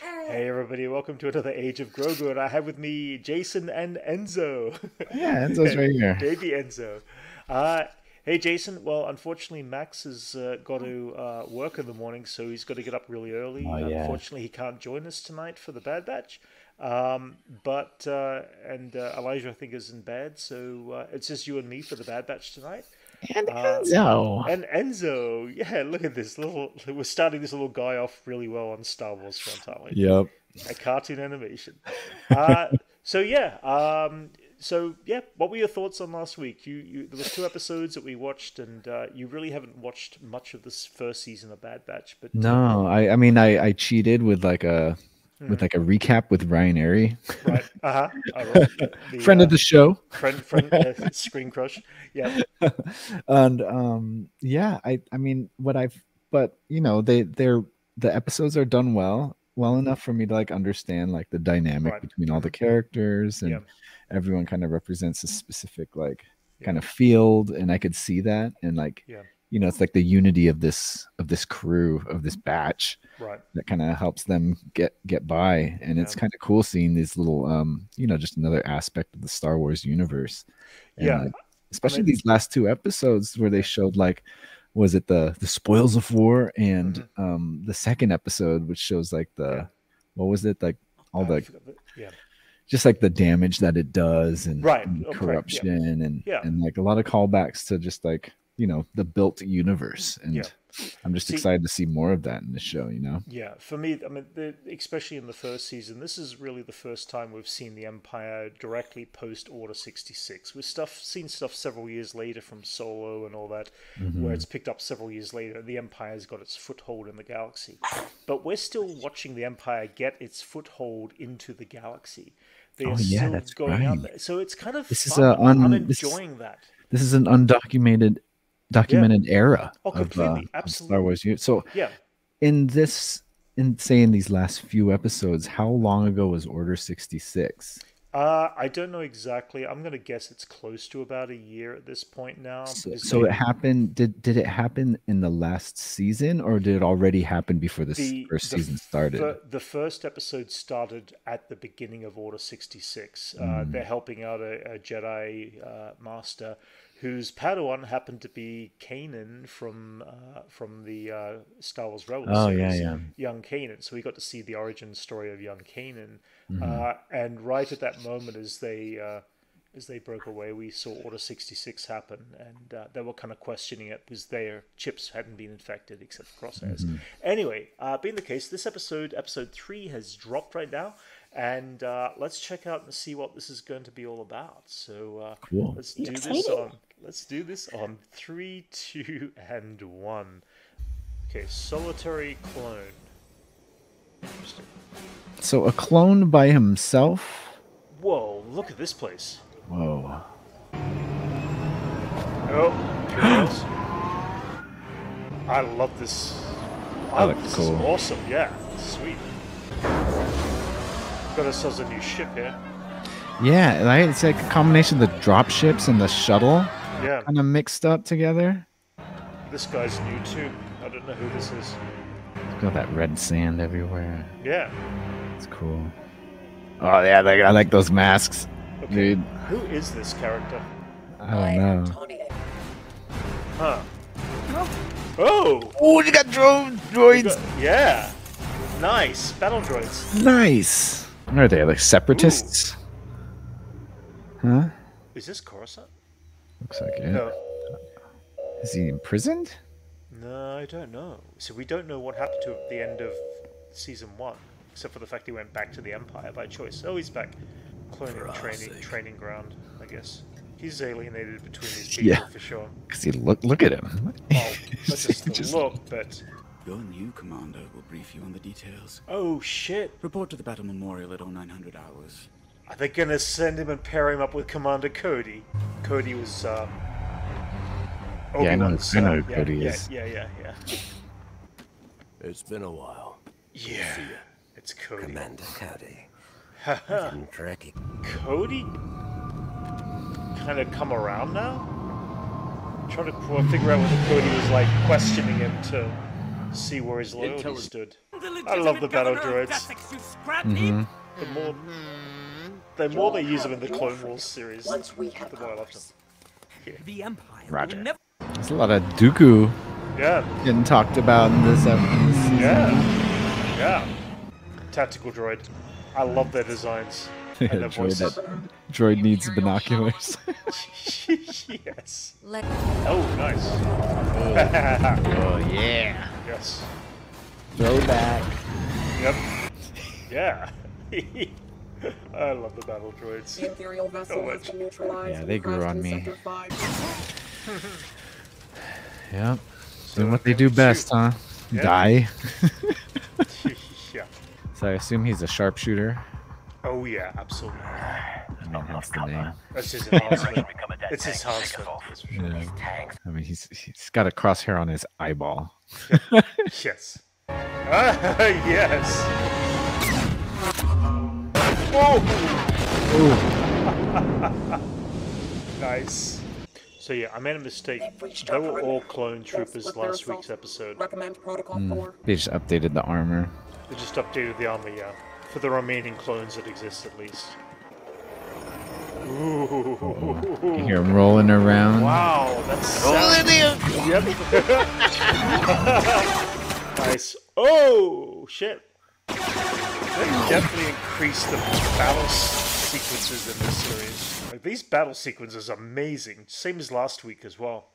Hey everybody, welcome to another Age of Grogu, and I have with me Jason and Enzo. Yeah, Enzo's right here. Baby Enzo. Uh, hey Jason, well unfortunately Max has got to work in the morning, so he's got to get up really Oh early. yeah. Unfortunately he can't join us tonight for the Bad Batch. But and Elijah I think is in bed, so it's just you and me for the Bad Batch tonight. And Uh, Enzo. and Enzo, yeah, look at this little. We're starting this little guy off really well on Star Wars front, aren't we? Yep. A cartoon animation. Uh, so yeah, so yeah, what were your thoughts on last week? There was two episodes that we watched, and you really haven't watched much of this first season of Bad Batch, but No, I cheated with mhm, like a recap with Ryan Airy, right, I remember the friend of the show. Screen Crush, yeah, And yeah, I mean what I've but they're the episodes are done well enough for me to like understand like the dynamic right, between all the hmm, characters, yeah, and everyone kind of represents a specific like yeah, kind of field, and I could see that, and like yeah, it's like the unity of this crew, of this batch, right, that kind of helps them get by. And yeah, it's kind of cool seeing these little just another aspect of the Star Wars universe. And yeah. like I especially mean, these last two episodes where they yeah, showed like, was it the spoils of war, and hmm, the second episode which shows like yeah. the, what was it, like all I the, forgot that. Yeah. just like the damage that it does, Right. and Okay. Yeah. corruption, Yeah. and like a lot of callbacks to just like the built universe. Yeah. And I'm just See, excited to see more of that in the show. yeah, for me, I mean, especially in the first season, this is really the first time we've seen the Empire directly post Order 66. We've seen stuff several years later from Solo and all that, where Hmm. it's picked up several years later, and the Empire's got its foothold in the galaxy. But we're still watching the Empire get its foothold into the galaxy. They are Oh yeah, still that's going out right. there. So it's kind of This is a fun. I'm un enjoying that. this is an undocumented Yeah. documented era Oh, completely. of Star Absolutely. Wars. So Yeah. in this, in say in these last few episodes, how long ago was Order 66? I don't know exactly. I'm gonna guess it's close to about a year at this point now because So it they happened. Did it happen in the last season, or did it already happen before this first season started? the first episode started at the beginning of Order 66. They're Mm. helping out a Jedi master whose Padawan happened to be Kanan from the Star Wars Rebels Oh yeah, series, yeah. young Kanan. So we got to see the origin story of young Kanan. Hmm. And right at that moment, as they broke away, we saw Order 66 happen, and they were kind of questioning it because their chips hadn't been infected except for crosshairs. Hmm. Anyway, being the case, this episode 3, has dropped right now, and let's check out and see what this is going to be all about. So Cool. let's do this on three, two, and one. Okay, solitary clone. Interesting. So a clone by himself. Whoa, look at this place. Whoa. Oh, here it is. I love this. That Oh, looks this is cool. awesome. Yeah, sweet. Got ourselves a new ship here. Yeah, right. It's like a combination of the drop ships and the shuttle, Yeah, kind of mixed up together. this guy's new too. I don't know who this is. Got that red sand everywhere. Yeah. It's cool. Oh yeah, I like those masks, Okay. dude. Who is this character? I don't know. Huh. Oh, Oh, you got drone droids. yeah. Nice battle droids. Nice. What are they, like Ooh, separatists? Huh? is this Coruscant? Looks like it. No, Is he imprisoned? no, I don't know. So we don't know what happened to him at the end of season 1, except for the fact he went back to the Empire by choice. Oh, he's back. Cloning training ground, I guess. He's alienated between these people Yeah. for sure. Cause he look at him. Well, not just the Just- look, but Your new commander will brief you on the details. oh shit! Report to the Battle Memorial at 0900 hours. Are they gonna send him and pair him up with Commander Cody? Cody was Yeah, I know. Obi-Wan's I know son. who Yeah, Cody yeah, is. yeah. It's been a while. Yeah, it's Cody. Commander Cody. Haha. Didn't track it. Cody kind of come around now? I'm trying to figure out whether Cody was like questioning him to see where his loyalty Intel is- stood. The I love the battle governor of droids. Essex, you scrap heap. The more they use them in the Clone Wars series, Once we have the more I love them. ours. The Empire Roger. will never. There's a lot of Dooku Yeah, getting talked about in this episode. yeah. Tactical droid. I love their designs. Yeah, And their voices. droid needs binoculars. Yes. Oh, nice. Oh yeah. Yes. Throwback. Yep. Yeah. I love the battle droids. The Imperial vessel has been neutralized. Yeah, they and grew crashed on in me. Sector 5. Yep. So, Doing what they do best, huh? Yeah. Die. Yeah. So I assume he's a sharpshooter. Oh yeah, absolutely. I mean, hence the name. That's his enhancement. It's his enhancement. That's for sure. Yeah. I mean, he's got a crosshair on his eyeball. Yes. Yes. Oh. Nice. So yeah, I made a mistake. They were all clone troopers last week's episode. Recommend Protocol 4. They just updated the armor. They just updated the armor, yeah, for the remaining clones that exist at least. Ooh. You hear him rolling around. Wow, that's Yep. Nice. Oh shit. They definitely increased the battle sequences in this series. Like, these battle sequences are amazing. Same as last week as well.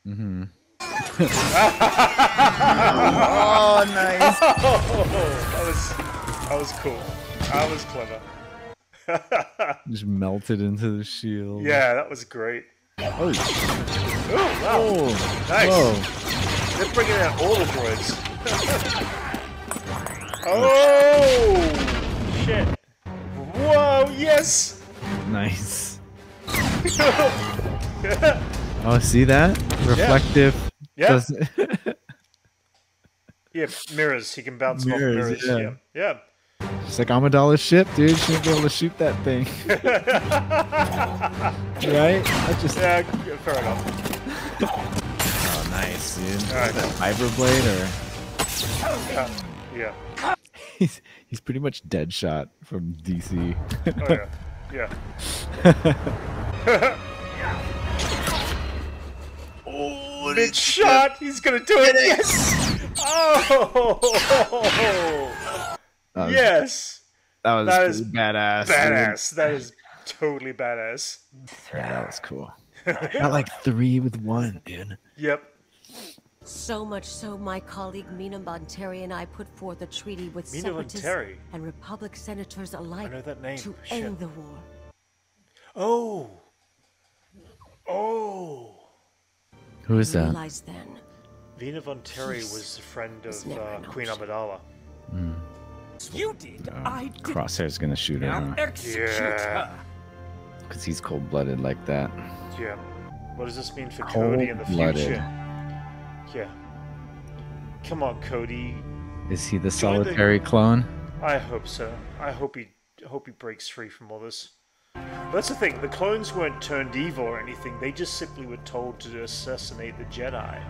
Mm-hmm. Oh, nice. That was cool. That was clever. Just melted into the shield. Yeah, that was great. Oh, Oh, wow. oh. Nice. Whoa. They're bringing out all the droids. Oh, shit. Whoa, yes. Nice. Oh, see that? Reflective. Yeah. Does- Yeah, mirrors. He can bounce Mirrors, off mirrors. Yeah. It's like Amidala's ship, dude. Shouldn't be able to shoot that thing. Right? That just. Yeah, fair enough. Oh, nice, dude. Alright. Is that Vibroblade or? Yeah. He's pretty much Deadshot from DC. Oh, yeah. Yeah. Oh, big shot! He's gonna do it! Yes! Oh! Yes! That That was is pretty badass. Badass. That is totally badass. Yeah, that was cool. Got like 3 with 1, dude. Yep. So much so, my colleague Mina Monteri and I put forth a treaty with Mina separatists Monteri? and Republic senators alike I know that name. to Shit. end the war. Oh! Oh! Who is that? Realize then, Vina Von Terry was a friend was of never an Queen option. Amidala. You did. I did. Crosshair's gonna shoot her, Now huh? execute Yeah. her. Because he's cold-blooded like that. Yeah. What does this mean for Cody in the Cold-blooded. future? Yeah. Come on, Cody. Is he the Join the- solitary clone? I hope so. I hope he breaks free from all this. That's the thing. The clones weren't turned evil or anything. They just simply were told to assassinate the Jedi.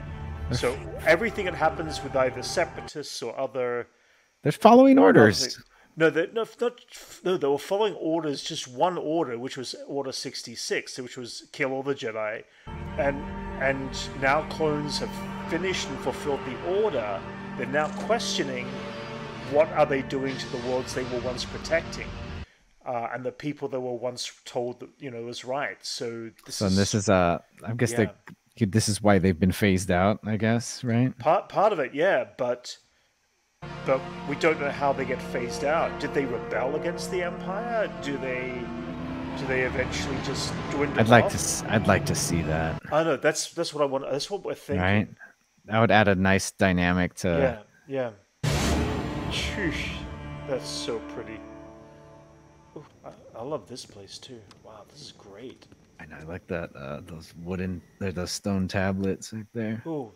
So everything that happens with either separatists or other They're following orders. No, they were following orders, just one order, which was Order 66, which was kill all the Jedi. And now clones have finished and fulfilled the order. They're now questioning what are they doing to the worlds they were once protecting. And the people that were once told that, was right. So this is I guess Yeah. this is why they've been phased out, I guess, right? part of it, yeah, but we don't know how they get phased out. Did they rebel against the Empire? Do they eventually just dwindle I'd like off? I'd like to see that. I know that's what I want. That's what we're thinking. Right? That would add a nice dynamic to. Yeah. Sheesh, that's so pretty. Ooh, I love this place too. Wow, this is great. I know, I like that. Those stone tablets right there. Ooh,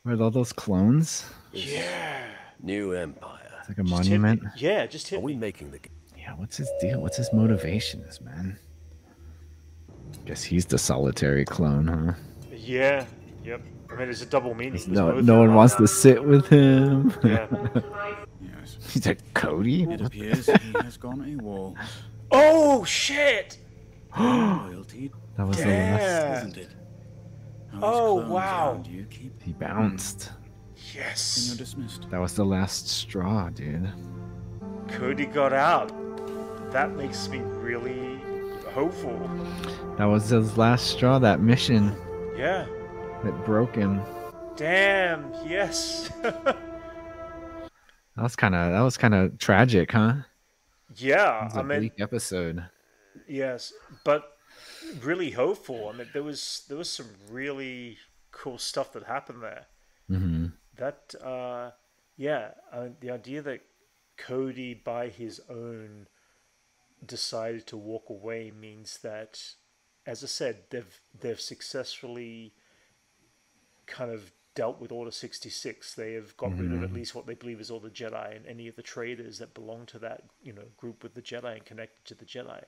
Where are all those clones? yeah. New Empire. It's like a Just hit monument. me. Yeah, just hit Are we me. making the Yeah, what's his deal? What's his motivations, man? Guess he's the solitary clone, huh? Yeah. Yep. I mean, it's a double meaning. 'cause No, both no of one them wants are- to sit with him. Yeah. Yes. He's like, Cody? It appears he has gone AWOL. Oh shit! Loyalty, That was the last. Damn. isn't it? How these Oh, clones wow. around you keep He bounced. and you're Yes. dismissed. That was the last straw, dude. Cody got out. That makes me really hopeful. That was his last straw. That mission Yeah. that broke him. Damn. Yes. That was kind of tragic, huh? Yeah. It was I a mean, bleak episode. yes, but really hopeful. I mean, there was some really cool stuff that happened there. Mm-hmm. That yeah, the idea that Cody by his own decided to walk away means that, as I said, they've successfully kind of dealt with Order 66. They have got rid of at least what they believe is all the Jedi and any of the traitors that belong to that, group with the Jedi and connected to the Jedi.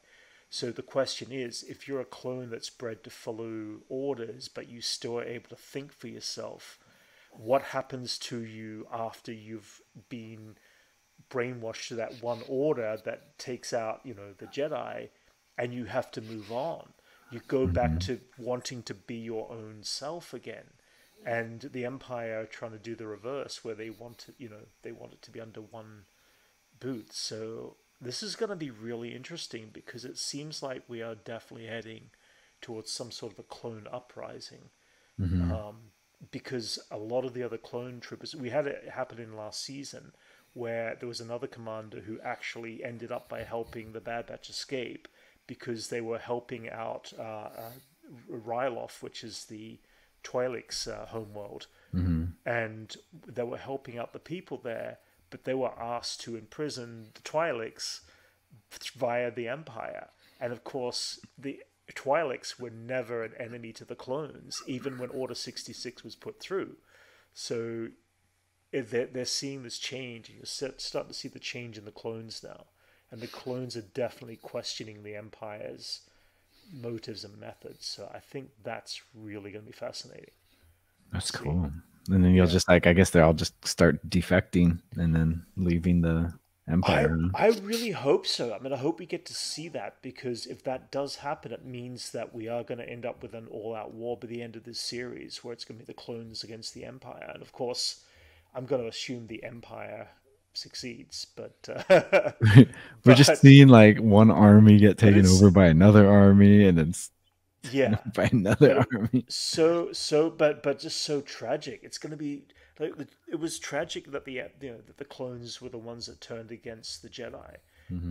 So the question is, if you're a clone that's bred to follow orders, but you still are able to think for yourself, what happens to you after you've been brainwashed to that one order that takes out, the Jedi, and you have to move on? You go back to wanting to be your own self again. And the Empire are trying to do the reverse, where they want it to be under one boot. So this is going to be really interesting, because it seems like we are definitely heading towards some sort of a clone uprising. Because a lot of the other clone troopers, we had it happen in last season, where there was another commander who actually ended up by helping the Bad Batch escape, because they were helping out Ryloth, which is the Twi'lek's homeworld, and they were helping out the people there, but they were asked to imprison the Twi'leks via the Empire. And of course, the Twi'leks were never an enemy to the clones, even when Order 66 was put through. So they're seeing this change, and you're starting to see the change in the clones now. And the clones are definitely questioning the Empire's motives and methods. So I think that's really going to be fascinating. That's cool. And then you'll just I guess they'll all just start defecting and then leaving the Empire. I really hope so. I mean, I hope we get to see that, because if that does happen, it means that we are going to end up with an all-out war by the end of this series, where it's going to be the clones against the Empire. And of course, I'm going to assume the Empire succeeds, but we're just seeing like one army get taken over by another army, and then by another army. But just so tragic. It's going to be like, it was tragic that that the clones were the ones that turned against the Jedi,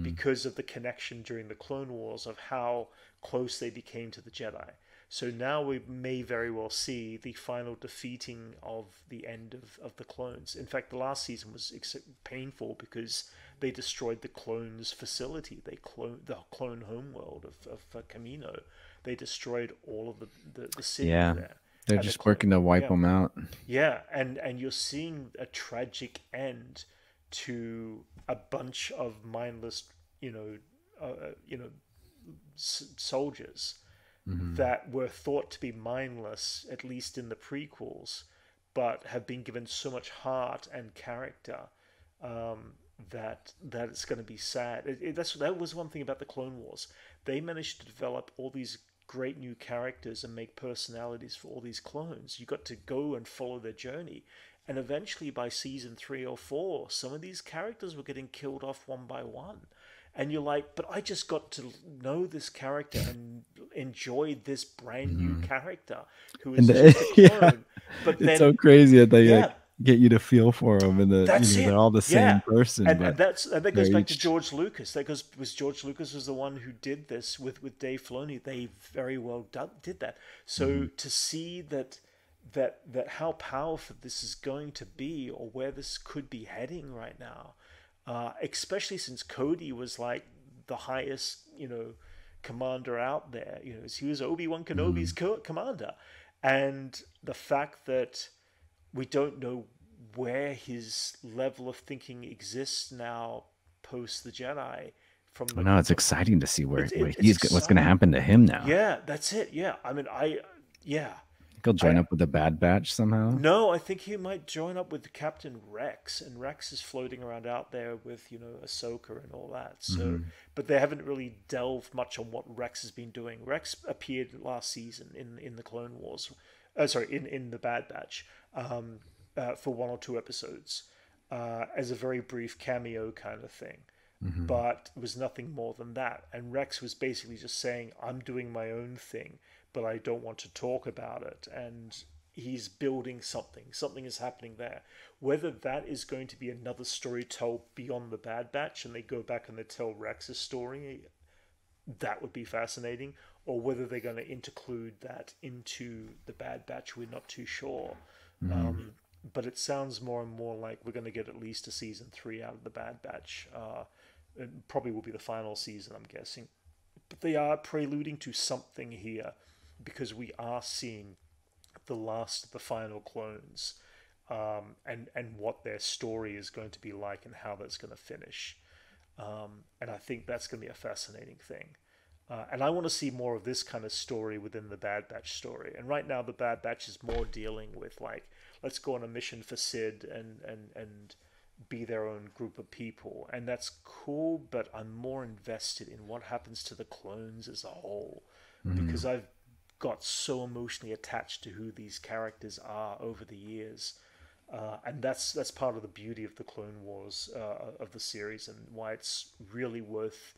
because of the connection during the Clone Wars of how close they became to the Jedi. So now we may very well see the final defeating of the end of the clones. In fact, the last season was painful, because they destroyed the clones' facility. They the clone homeworld of Camino. They destroyed all of the city there. They're just working to wipe them out. Yeah, and you're seeing a tragic end to a bunch of mindless, soldiers that were thought to be mindless, at least in the prequels, but have been given so much heart and character that it's going to be sad. That was one thing about the Clone Wars. They managed to develop all these great new characters and make personalities for all these clones. You got to go and follow their journey. And eventually, by season 3 or 4, some of these characters were getting killed off one by one. And you're like, but I just got to know this character and enjoy this brand new character who is just a clone. But then, it's so crazy that they get you to feel for them, and they're all the same person. And that goes back to George Lucas. George Lucas was the one who did this with Dave Filoni. They very well did that. So to see that how powerful this is going to be, or where this could be heading right now, especially since Cody was like the highest, commander out there. He was Obi-Wan Kenobi's commander, and the fact that we don't know where his level of thinking exists now post the Jedi. It's exciting to see where he's what's going to happen to him now. Yeah, that's it. Yeah, I mean, He'll join up with the Bad Batch somehow. No, I think he might join up with Captain Rex, and Rex is floating around out there with, Ahsoka and all that. So, but they haven't really delved much on what Rex has been doing. Rex appeared last season in the Clone Wars, in the Bad Batch, for 1 or 2 episodes, as a very brief cameo kind of thing. But it was nothing more than that. And Rex was basically just saying, "I'm doing my own thing, but I don't want to talk about it." And he's building something. Something is happening there. Whether that is going to be another story told beyond the Bad Batch and they go back and they tell Rex's story, that would be fascinating. Or whether they're going to include that into the Bad Batch, we're not too sure. But it sounds more and more like we're going to get at least a season 3 out of the Bad Batch. It probably will be the final season, I'm guessing. But they are preluding to something here, because we are seeing the last of the final clones, and what their story is going to be like and how that's going to finish. And I think that's going to be a fascinating thing. And I want to see more of this kind of story within the Bad Batch story. And right now the Bad Batch is more dealing with, like, let's go on a mission for Sid and be their own group of people. And that's cool, but I'm more invested in what happens to the clones as a whole. Because I've got so emotionally attached to who these characters are over the years. And that's part of the beauty of the Clone Wars, of the series, and why it's really worth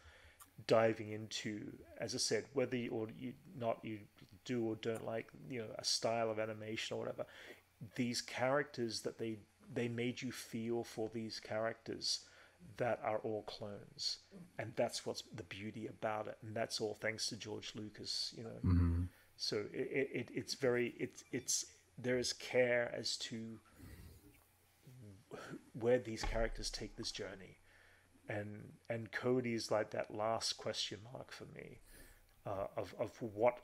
diving into. As I said, whether you do or don't like a style of animation or whatever, these characters that they made you feel for, these characters that are all clones, and that's what's the beauty about it, and that's all thanks to George Lucas. So it's there is care as to where these characters take this journey. And Cody is like that last question mark for me, of what,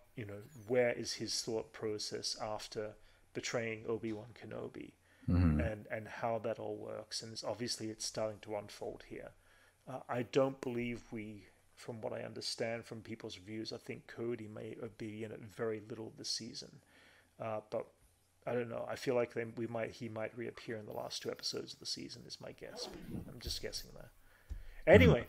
where is his thought process after betraying Obi-Wan Kenobi, and how that all works. And it's starting to unfold here. I don't believe from what I understand from people's reviews, I think Cody may be in it very little this season. But I don't know. I feel like he might reappear in the last 2 episodes of the season is my guess. I'm just guessing there. Anyway,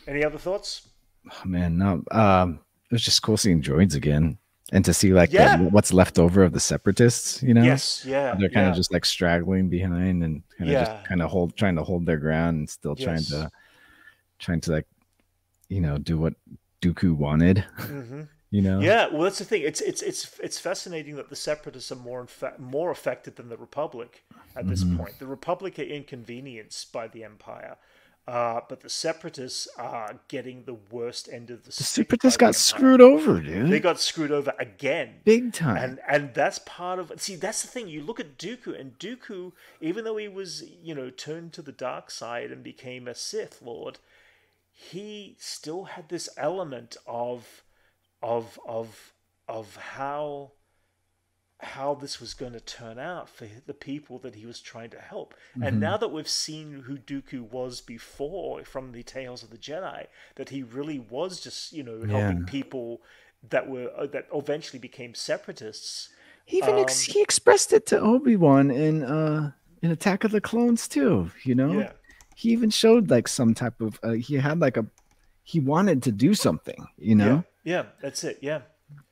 any other thoughts? Oh, man, no. It was just cool seeing droids again, and to see what's left over of the Separatists. Yes, yeah. They're kind of just like straggling behind and kind of trying to hold their ground and still trying to like do what Dooku wanted. Yeah, well, that's the thing. It's fascinating that the Separatists are more affected than the Republic at this point. The Republic are inconvenienced by the Empire, but the Separatists are getting the worst end of the stick. The Separatists got screwed over, dude. They got screwed over again, big time. And that's part of. See, that's the thing. You look at Dooku, and Dooku, even though he was turned to the dark side and became a Sith Lord, he still had this element of how this was going to turn out for the people that he was trying to help. And now that we've seen who Dooku was before from the Tales of the Jedi, that he really was just helping people that eventually became Separatists. He even he expressed it to Obi-Wan in Attack of the Clones too. Yeah. He even showed like some type of he wanted to do something. Yeah, that's it. Yeah.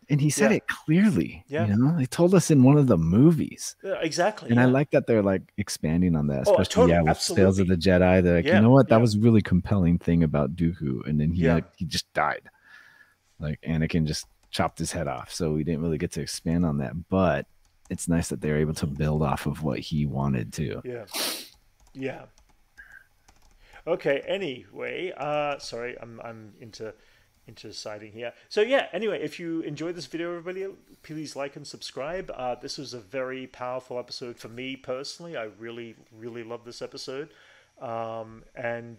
And he said it clearly. Yeah. They told us in one of the movies. Exactly. And I like that they're like expanding on that, especially with absolutely. Tales of the Jedi. They're like, you know what? That was a really compelling thing about Dooku. And then he just died. Like Anakin just chopped his head off. So we didn't really get to expand on that. But it's nice that they're able to build off of what he wanted to. Yeah. Yeah. Okay, anyway, sorry, I'm into siding here. So yeah, anyway, if you enjoyed this video, everybody, please like and subscribe. This was a very powerful episode for me personally. I really, really love this episode. And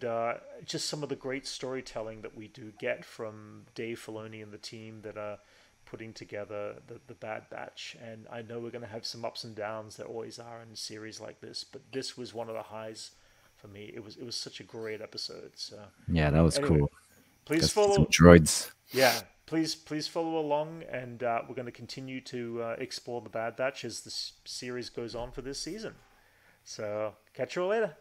just some of the great storytelling that we do get from Dave Filoni and the team that are putting together the Bad Batch. And I know we're going to have some ups and downs. There always are in a series like this, but this was one of the highs for me. It was such a great episode. So yeah, that was cool. please follow some droids. Yeah, please follow along, and we're going to continue to explore the Bad Batch as the series goes on for this season. So catch you all later.